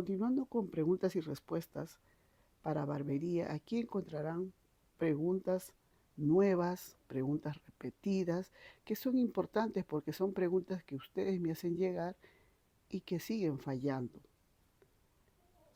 Continuando con preguntas y respuestas para barbería, aquí encontrarán preguntas nuevas, preguntas repetidas, que son importantes porque son preguntas que ustedes me hacen llegar y que siguen fallando.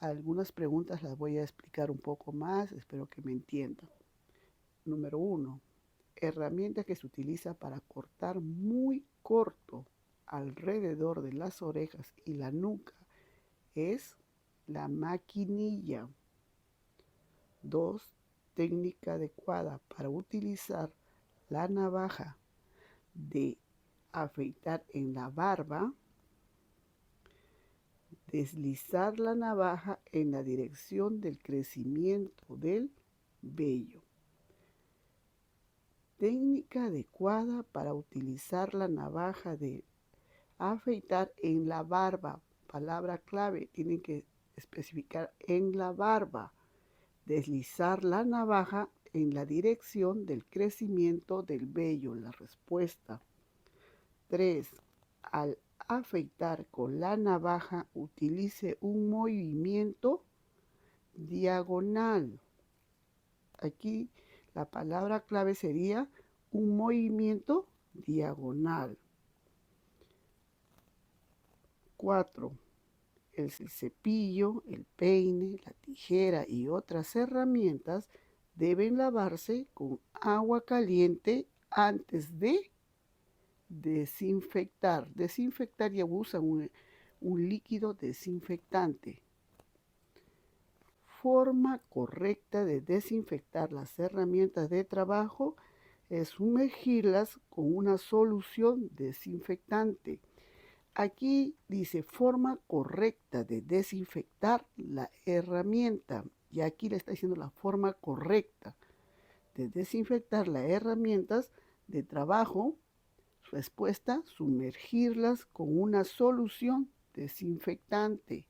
Algunas preguntas las voy a explicar un poco más, espero que me entiendan. Número 1. Herramienta que se utiliza para cortar muy corto alrededor de las orejas y la nuca es la maquinilla. 2. Técnica adecuada para utilizar la navaja de afeitar en la barba. Deslizar la navaja en la dirección del crecimiento del vello. Técnica adecuada para utilizar la navaja de afeitar en la barba. Palabra clave, tienen que especificar en la barba. Deslizar la navaja en la dirección del crecimiento del vello. La respuesta. 3. Al afeitar con la navaja, utilice un movimiento diagonal. Aquí la palabra clave sería un movimiento diagonal. 4. El cepillo, el peine, la tijera y otras herramientas deben lavarse con agua caliente antes de desinfectar. Desinfectar, ya usan un líquido desinfectante. Forma correcta de desinfectar las herramientas de trabajo es sumergirlas con una solución desinfectante. Aquí dice forma correcta de desinfectar la herramienta. Y aquí le está diciendo la forma correcta de desinfectar las herramientas de trabajo. Respuesta, sumergirlas con una solución desinfectante.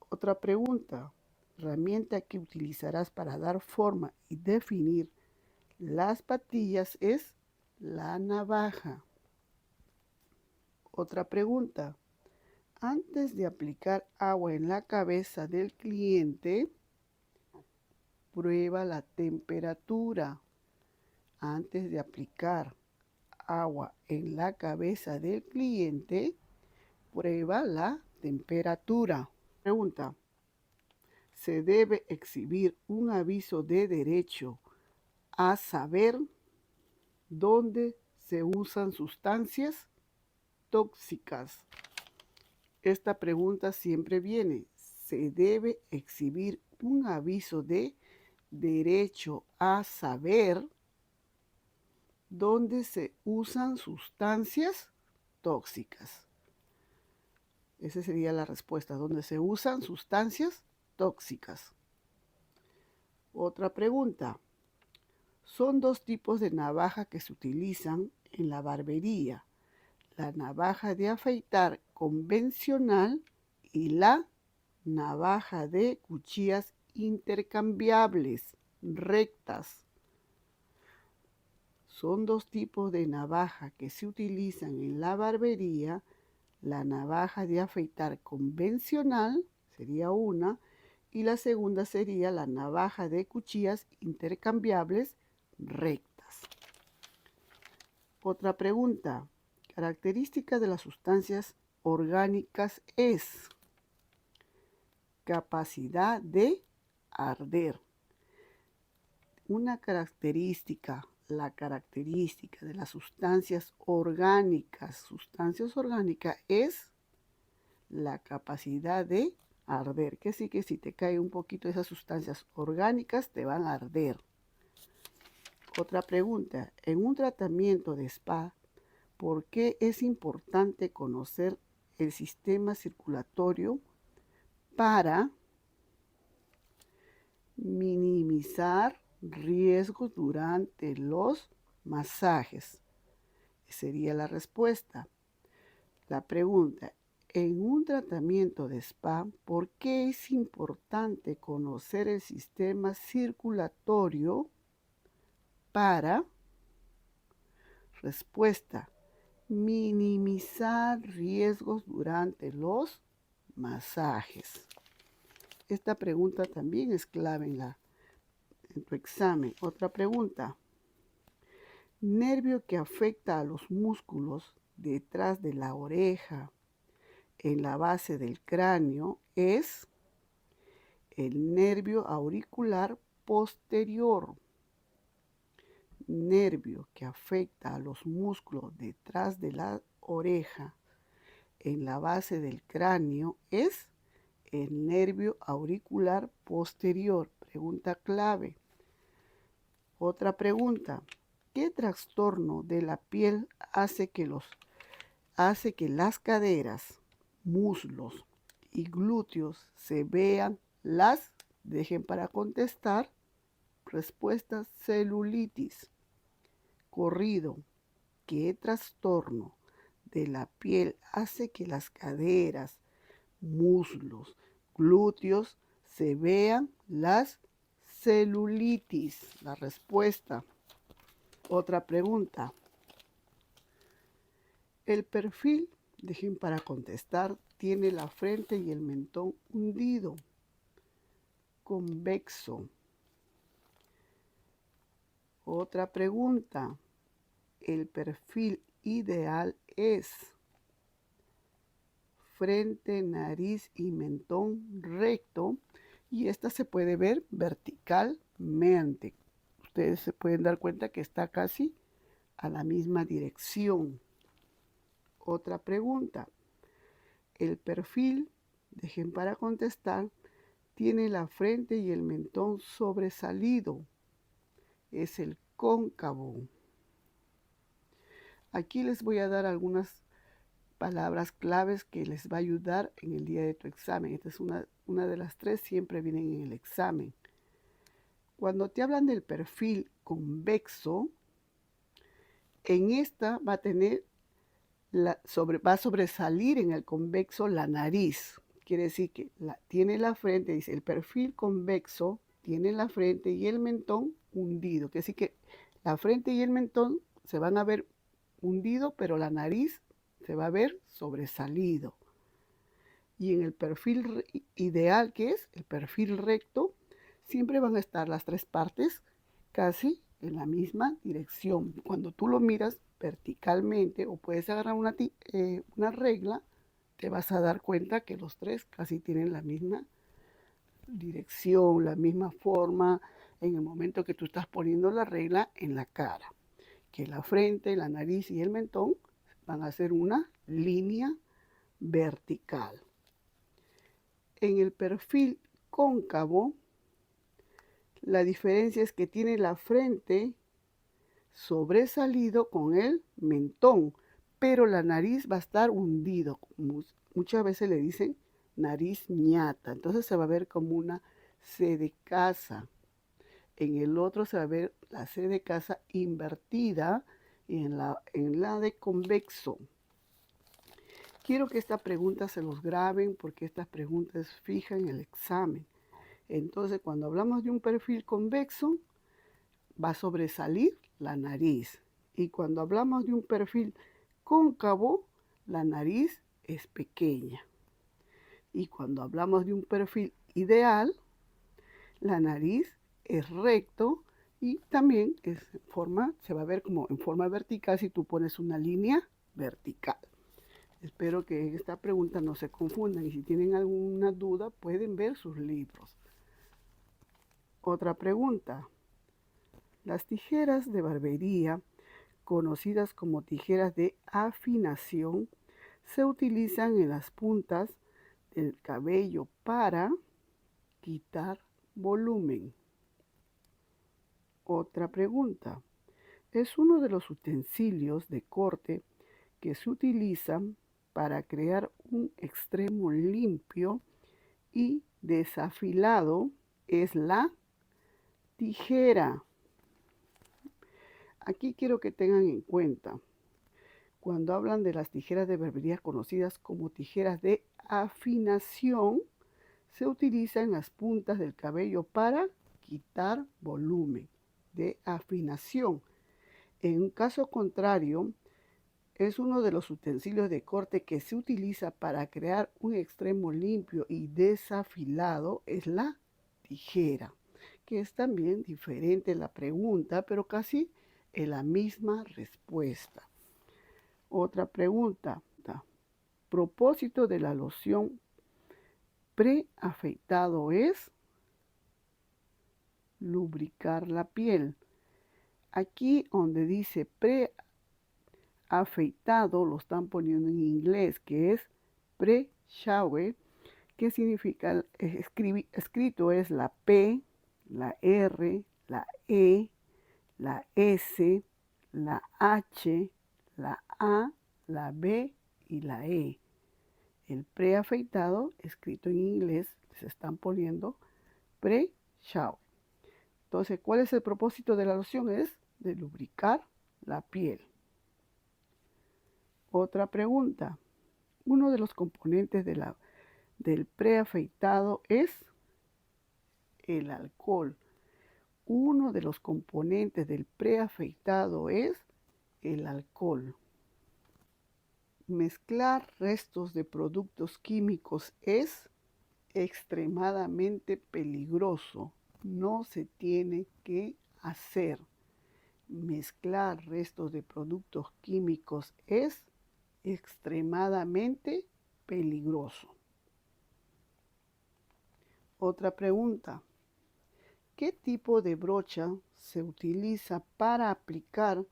Otra pregunta. Herramienta que utilizarás para dar forma y definir las patillas es la navaja. Otra pregunta. Antes de aplicar agua en la cabeza del cliente, prueba la temperatura. Antes de aplicar agua en la cabeza del cliente, prueba la temperatura. Pregunta. Se debe exhibir un aviso de derecho a saber dónde se usan sustancias tóxicas. Esta pregunta siempre viene. Se debe exhibir un aviso de derecho a saber dónde se usan sustancias tóxicas. Esa sería la respuesta, dónde se usan sustancias tóxicas. Otra pregunta. Son dos tipos de navaja que se utilizan en la barbería. La navaja de afeitar convencional y la navaja de cuchillas intercambiables, rectas. Son dos tipos de navaja que se utilizan en la barbería. La navaja de afeitar convencional sería una y la segunda sería la navaja de cuchillas intercambiables rectas. Otra pregunta. Característica de las sustancias orgánicas es capacidad de arder. Una característica, la característica de las sustancias orgánicas es la capacidad de arder. Que sí, que si te cae un poquito de esas sustancias orgánicas, te van a arder. Otra pregunta. En un tratamiento de spa, ¿por qué es importante conocer el sistema circulatorio para minimizar riesgos durante los masajes? Sería la respuesta. La pregunta, en un tratamiento de spa, ¿por qué es importante conocer el sistema circulatorio para? Respuesta, minimizar riesgos durante los masajes. Esta pregunta también es clave en tu examen. Otra pregunta. Nervio que afecta a los músculos detrás de la oreja en la base del cráneo es el nervio auricular posterior. Nervio que afecta a los músculos detrás de la oreja en la base del cráneo es el nervio auricular posterior. Pregunta clave. Otra pregunta. ¿Qué trastorno de la piel hace que las caderas, muslos y glúteos se vean dejen para contestar, respuesta celulitis? Corrido. ¿Qué trastorno de la piel hace que las caderas, muslos, glúteos se vean las celulitis? La respuesta. Otra pregunta. El perfil, dejen para contestar, tiene la frente y el mentón hundido, convexo. Otra pregunta. El perfil ideal es frente, nariz y mentón recto, y esta se puede ver verticalmente. Ustedes se pueden dar cuenta que está casi a la misma dirección. Otra pregunta. El perfil, dejen para contestar, tiene la frente y el mentón sobresalido. Es el cóncavo. Aquí les voy a dar algunas palabras claves que les va a ayudar en el día de tu examen. Esta es una de las tres, siempre vienen en el examen. Cuando te hablan del perfil convexo, en esta va a tener va a sobresalir en el convexo la nariz. Quiere decir que tiene la frente, dice el perfil convexo, tiene la frente y el mentón hundido. Quiere decir que la frente y el mentón se van a ver hundido, pero la nariz se va a ver sobresalido. Y en el perfil ideal, que es el perfil recto, siempre van a estar las tres partes casi en la misma dirección. Cuando tú lo miras verticalmente o puedes agarrar una regla, te vas a dar cuenta que los tres casi tienen la misma dirección, la misma forma en el momento que tú estás poniendo la regla en la cara. Que la frente, la nariz y el mentón van a ser una línea vertical. En el perfil cóncavo, la diferencia es que tiene la frente sobresalido con el mentón, pero la nariz va a estar hundido. Muchas veces le dicen nariz ñata, entonces se va a ver como una C de casa. En el otro se va a ver la C de casa invertida y en la de convexo. Quiero que esta pregunta se los graben porque esta pregunta es fija en el examen. Entonces, cuando hablamos de un perfil convexo, va a sobresalir la nariz. Y cuando hablamos de un perfil cóncavo, la nariz es pequeña. Y cuando hablamos de un perfil ideal, la nariz es recto y también se va a ver como en forma vertical si tú pones una línea vertical. Espero que en esta pregunta no se confundan y si tienen alguna duda pueden ver sus libros. Otra pregunta. Las tijeras de barbería, conocidas como tijeras de afinación, se utilizan en las puntas del cabello para quitar volumen. Otra pregunta. Es uno de los utensilios de corte que se utilizan para crear un extremo limpio y desafilado. Es la tijera. Aquí quiero que tengan en cuenta, cuando hablan de las tijeras de barbería conocidas como tijeras de afinación, se utilizan las puntas del cabello para quitar volumen, de afinación. En un caso contrario, es uno de los utensilios de corte que se utiliza para crear un extremo limpio y desafilado. Es la tijera, que es también diferente la pregunta, pero casi es la misma respuesta. Otra pregunta. Propósito de la loción preafeitado es lubricar la piel. Aquí donde dice preafeitado lo están poniendo en inglés, que es pre-shower. ¿Qué significa? Escrito es la P, la R, la E, la S, la H, la A, la B y la E. El preafeitado, escrito en inglés, se están poniendo pre-shower. Entonces, ¿cuál es el propósito de la loción? Es de lubricar la piel. Otra pregunta. Uno de los componentes del preafeitado es el alcohol. Uno de los componentes del preafeitado es el alcohol. Mezclar restos de productos químicos es extremadamente peligroso. No se tiene que hacer. Mezclar restos de productos químicos es extremadamente peligroso. Otra pregunta. ¿Qué tipo de brocha se utiliza para aplicar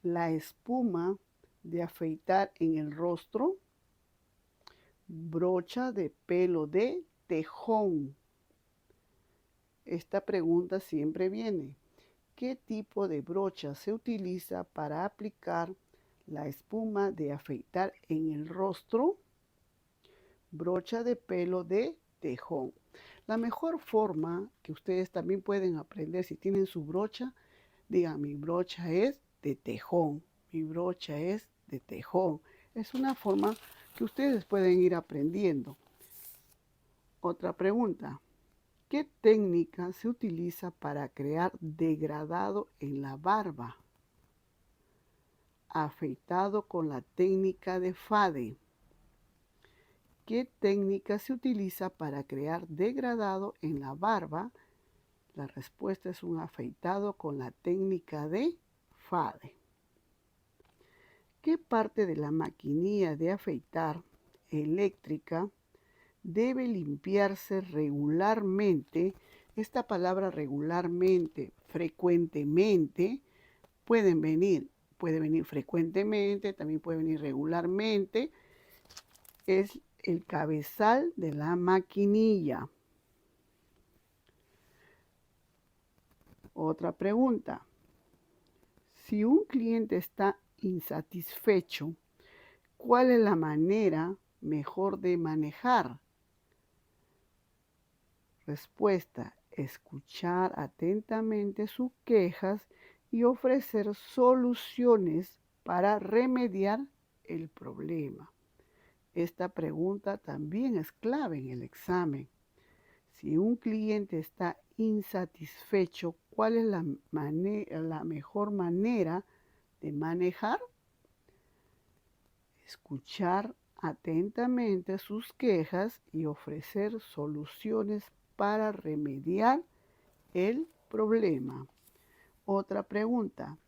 la espuma de afeitar en el rostro? Brocha de pelo de tejón. Esta pregunta siempre viene. ¿Qué tipo de brocha se utiliza para aplicar la espuma de afeitar en el rostro? Brocha de pelo de tejón. La mejor forma que ustedes también pueden aprender, si tienen su brocha, digan, mi brocha es de tejón, mi brocha es de tejón. Es una forma que ustedes pueden ir aprendiendo. Otra pregunta. ¿Qué técnica se utiliza para crear degradado en la barba? Afeitado con la técnica de Fade. ¿Qué técnica se utiliza para crear degradado en la barba? La respuesta es un afeitado con la técnica de Fade. ¿Qué parte de la maquinilla de afeitar eléctrica debe limpiarse regularmente? Esta palabra regularmente, frecuentemente, puede venir frecuentemente, también puede venir regularmente. Es el cabezal de la maquinilla. Otra pregunta. Si un cliente está insatisfecho, ¿cuál es la manera mejor de manejar? Respuesta: escuchar atentamente sus quejas y ofrecer soluciones para remediar el problema. Esta pregunta también es clave en el examen. Si un cliente está insatisfecho, ¿cuál es la mejor manera de manejar? Escuchar atentamente sus quejas y ofrecer soluciones para remediar el problema. Otra pregunta.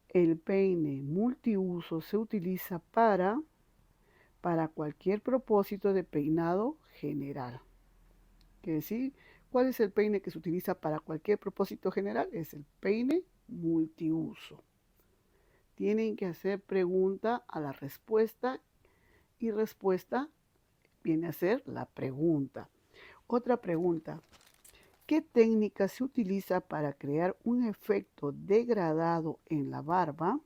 El peine multiuso se utiliza para cualquier propósito de peinado general. Quiere decir, ¿cuál es el peine que se utiliza para cualquier propósito general? Es el peine multiuso. Tienen que hacer pregunta a la respuesta y respuesta viene a ser la pregunta. Otra pregunta. ¿Qué técnica se utiliza para crear un efecto degradado en la barba?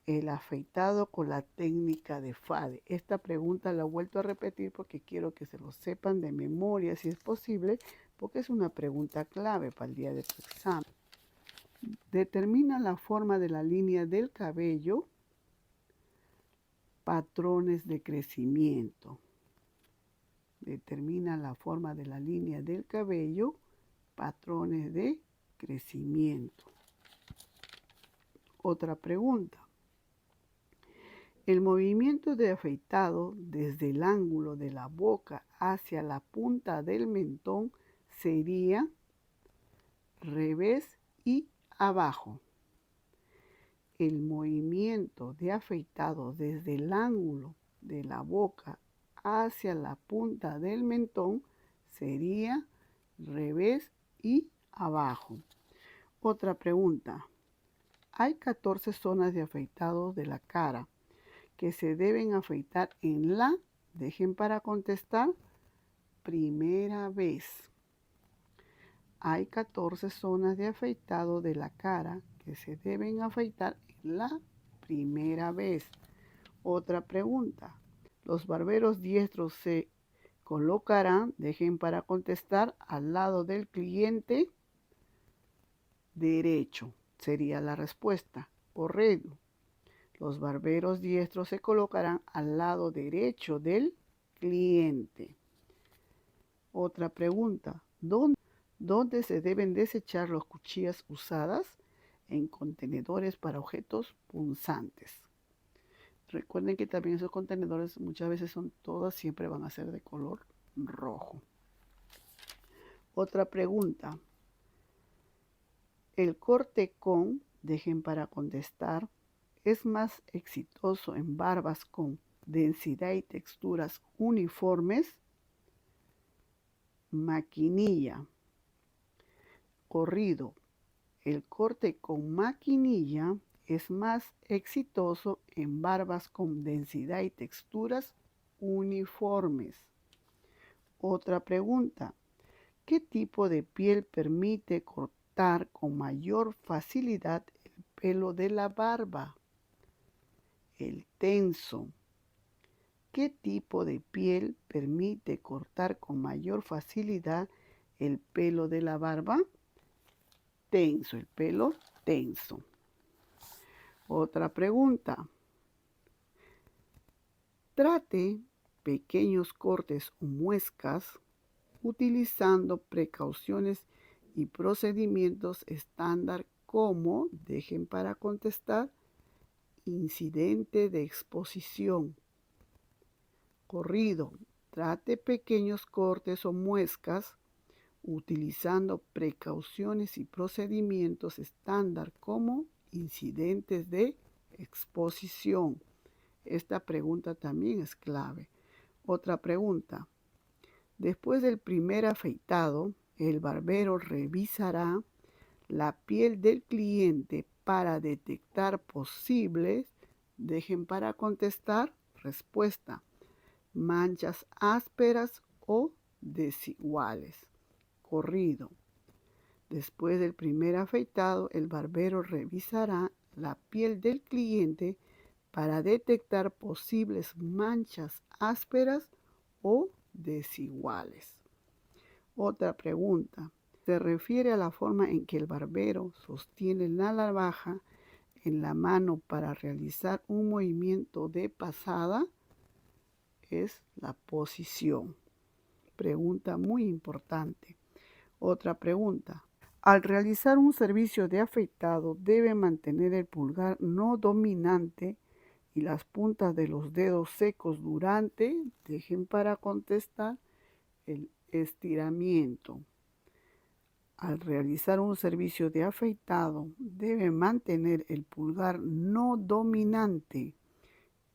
El afeitado con la técnica de Fade. Esta pregunta la he vuelto a repetir porque quiero que se lo sepan de memoria si es posible, porque es una pregunta clave para el día de tu examen. Determina la forma de la línea del cabello. Patrones de crecimiento. Determina la forma de la línea del cabello. Patrones de crecimiento. Otra pregunta. El movimiento de afeitado desde el ángulo de la boca hacia la punta del mentón sería revés y abajo. El movimiento de afeitado desde el ángulo de la boca hacia la punta del mentón sería revés y abajo. Otra pregunta. Hay 14 zonas de afeitado de la cara que se deben afeitar en la, dejen para contestar, primera vez. Hay 14 zonas de afeitado de la cara que se deben afeitar en la primera vez. Otra pregunta. Los barberos diestros se colocarán, dejen para contestar, al lado del cliente derecho. Sería la respuesta. Correcto. Los barberos diestros se colocarán al lado derecho del cliente. Otra pregunta. ¿Dónde se deben desechar las cuchillas usadas? En contenedores para objetos punzantes. Recuerden que también esos contenedores muchas veces siempre van a ser de color rojo. Otra pregunta. El corte con, dejen para contestar, es más exitoso en barbas con densidad y texturas uniformes. Maquinilla. Corrido. El corte con maquinilla es más exitoso en barbas con densidad y texturas uniformes. Otra pregunta. ¿Qué tipo de piel permite cortar con mayor facilidad el pelo de la barba? El tenso. ¿Qué tipo de piel permite cortar con mayor facilidad el pelo de la barba? Tenso, el pelo tenso. Otra pregunta. Trate pequeños cortes o muescas utilizando precauciones y procedimientos estándar como, dejen para contestar, incidente de exposición. Corrido. Trate pequeños cortes o muescas utilizando precauciones y procedimientos estándar como incidentes de exposición. Esta pregunta también es clave. Otra pregunta. Después del primer afeitado, el barbero revisará la piel del cliente para detectar posibles, dejen para contestar, respuesta, manchas ásperas o desiguales. Corrido. Después del primer afeitado, el barbero revisará la piel del cliente para detectar posibles manchas ásperas o desiguales. Otra pregunta. Se refiere a la forma en que el barbero sostiene la navaja en la mano para realizar un movimiento de pasada. Es la posición. Pregunta muy importante. Otra pregunta. Al realizar un servicio de afeitado, debe mantener el pulgar no dominante y las puntas de los dedos secos durante, dejen para contestar, el estiramiento. Al realizar un servicio de afeitado, debe mantener el pulgar no dominante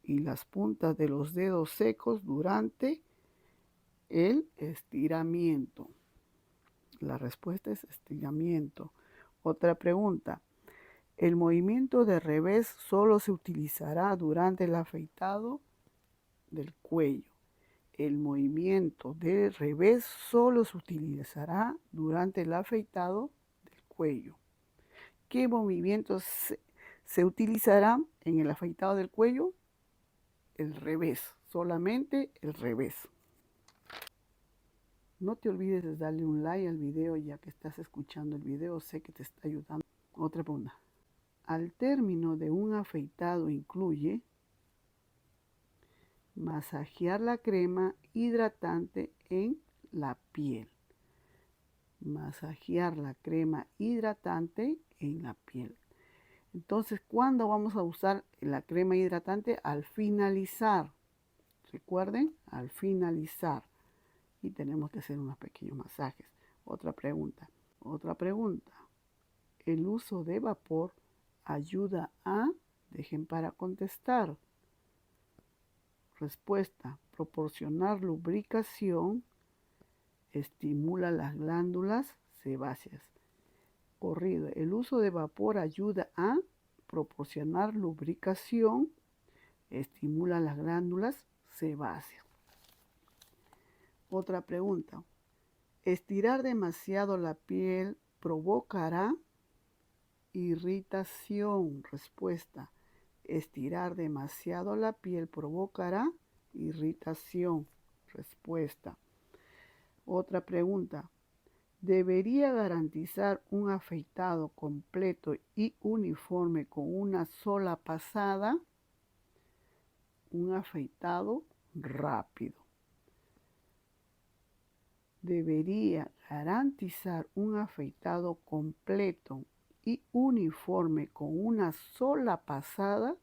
y las puntas de los dedos secos durante el estiramiento. La respuesta es estiramiento. Otra pregunta. El movimiento de revés solo se utilizará durante el afeitado del cuello. El movimiento de revés solo se utilizará durante el afeitado del cuello. ¿Qué movimientos se utilizarán en el afeitado del cuello? El revés, solamente el revés. No te olvides de darle un like al video ya que estás escuchando el video, sé que te está ayudando. Otra pregunta. Al término de un afeitado incluye masajear la crema hidratante en la piel. Masajear la crema hidratante en la piel. Entonces, ¿cuándo vamos a usar la crema hidratante? Al finalizar. Recuerden, al finalizar. Y tenemos que hacer unos pequeños masajes. Otra pregunta. Otra pregunta. El uso de vapor ayuda a... Dejen para contestar. Respuesta. Proporcionar lubricación estimula las glándulas sebáceas. Corrido. El uso de vapor ayuda a proporcionar lubricación, estimula las glándulas sebáceas. Otra pregunta. Estirar demasiado la piel provocará irritación. Respuesta. Estirar demasiado la piel provocará irritación. Respuesta. Otra pregunta. ¿Debería garantizar un afeitado completo y uniforme con una sola pasada? Un afeitado rápido. Debería garantizar un afeitado completo y uniforme con una sola pasada.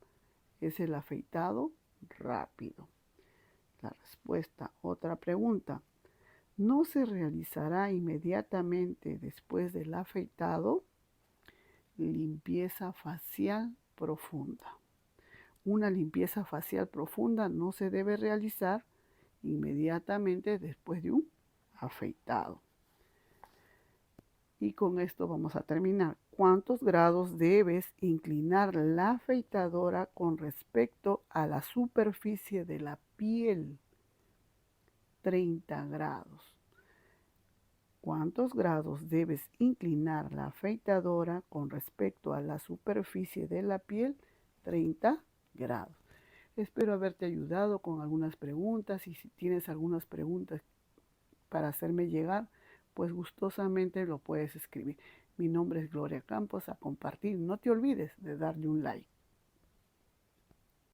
Es el afeitado rápido. La respuesta. Otra pregunta. ¿No se realizará inmediatamente después del afeitado? Limpieza facial profunda. Una limpieza facial profunda no se debe realizar inmediatamente después de un afeitado. Y con esto vamos a terminar. ¿Cuántos grados debes inclinar la afeitadora con respecto a la superficie de la piel? 30 grados. ¿Cuántos grados debes inclinar la afeitadora con respecto a la superficie de la piel? 30 grados. Espero haberte ayudado con algunas preguntas y si tienes algunas preguntas para hacerme llegar, pues gustosamente lo puedes escribir. Mi nombre es Gloria Campos, a compartir. No te olvides de darle un like.